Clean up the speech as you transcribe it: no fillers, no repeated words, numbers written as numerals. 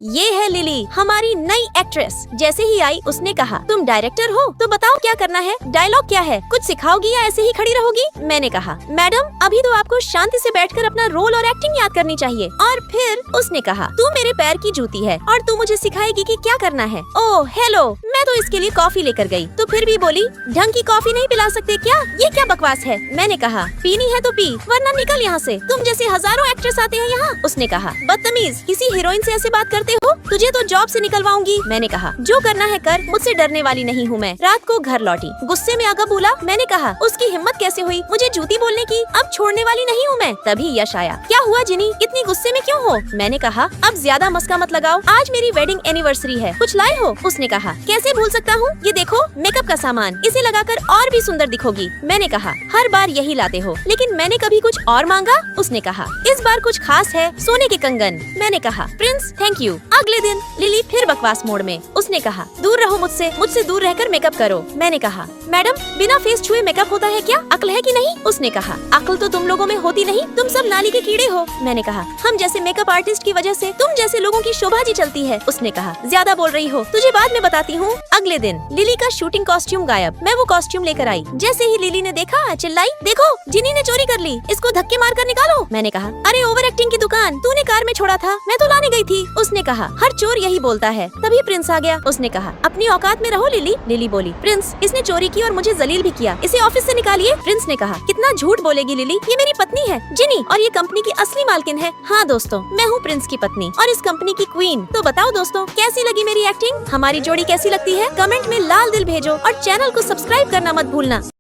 ये है लिली, हमारी नई एक्ट्रेस। जैसे ही आई उसने कहा, तुम डायरेक्टर हो तो बताओ क्या करना है, डायलॉग क्या है, कुछ सिखाओगी या ऐसे ही खड़ी रहोगी। मैंने कहा, मैडम अभी तो आपको शांति से बैठकर अपना रोल और एक्टिंग याद करनी चाहिए। और फिर उसने कहा, तू मेरे पैर की जूती है और तू मुझे सिखाएगी कि क्या करना है। ओह हेलो, मैं तो इसके लिए कॉफी लेकर गई तो फिर भी बोली, ढंग की कॉफी नहीं पिला सकते क्या, ये क्या बकवास है। मैंने कहा, पीनी है तो पी वरना निकल यहाँ से, तुम जैसे हजारों एक्ट्रेस आते हैं यहाँ। उसने कहा, बदतमीज, किसी हीरोइन से ऐसे बात करते हो, तुझे तो जॉब से निकलवाऊंगी। मैंने कहा, जो करना है कर, मुझसे डरने वाली नहीं हूँ मैं। रात को घर लौटी, गुस्से में आगा बोला। मैंने कहा, उसकी हिम्मत कैसे हुई मुझे जूती बोलने की, अब छोड़ने वाली नहीं हूँ मैं। तभी यश आया। क्या हुआ जिनी, इतनी गुस्से में क्यों हो। मैंने कहा, अब ज्यादा मस्का मत लगाओ, आज मेरी वेडिंग एनिवर्सरी है, कुछ लाए हो। उसने कहा, कैसे भूल सकता हूँ, ये देखो मेकअप का सामान, इसे लगाकर और भी सुंदर दिखोगी। मैंने कहा, हर बार यही लाते हो, लेकिन मैंने कभी कुछ और मांगा। उसने कहा, इस बार कुछ खास है, सोने के कंगन। मैंने कहा, प्रिंस थैंक यू। अगले दिन लिली फिर बकवास मोड में। उसने कहा, दूर रहो मुझसे दूर रहकर मेकअप करो। मैंने कहा, मैडम बिना फेस छुए मेकअप होता है क्या, अक्ल है कि नहीं। उसने कहा, अक्ल तो तुम लोगों में होती नहीं, तुम सब नाली के कीड़े हो। मैंने कहा, हम जैसे मेकअप आर्टिस्ट की वजह से तुम जैसे लोगों की शोभा जी चलती है। उसने कहा, ज्यादा बोल रही हो, तुझे बाद में बताती हूँ। अगले दिन लिली का शूटिंग कॉस्ट्यूम गायब। मैं वो कॉस्ट्यूम लेकर आई। जैसे ही लिली ने देखा चिल्लाई, देखो जिनी ने चोरी कर ली, इसको धक्के मार कर निकालो। मैंने कहा, अरे ओवर एक्टिंग की दुकान तूने कार में छोड़ा था, मैं तो लाने गई थी। उसने कहा, हर चोर यही बोलता है। तभी प्रिंस आ गया। उसने कहा, अपनी औकात में रहो लिली। लिली बोली, प्रिंस इसने चोरी की और मुझे जलील भी किया, इसे ऑफिस से निकालिए। प्रिंस ने कहा, कितना झूठ बोलेगी लिली, ये मेरी पत्नी है जिनी और ये कंपनी की असली मालकिन है। हाँ दोस्तों, मैं हूँ प्रिंस की पत्नी और इस कंपनी की क्वीन। तो बताओ दोस्तों, कैसी लगी मेरी एक्टिंग, हमारी जोड़ी कैसी लगती है, कमेंट में लाल दिल भेजो और चैनल को सब्सक्राइब करना मत भूलना।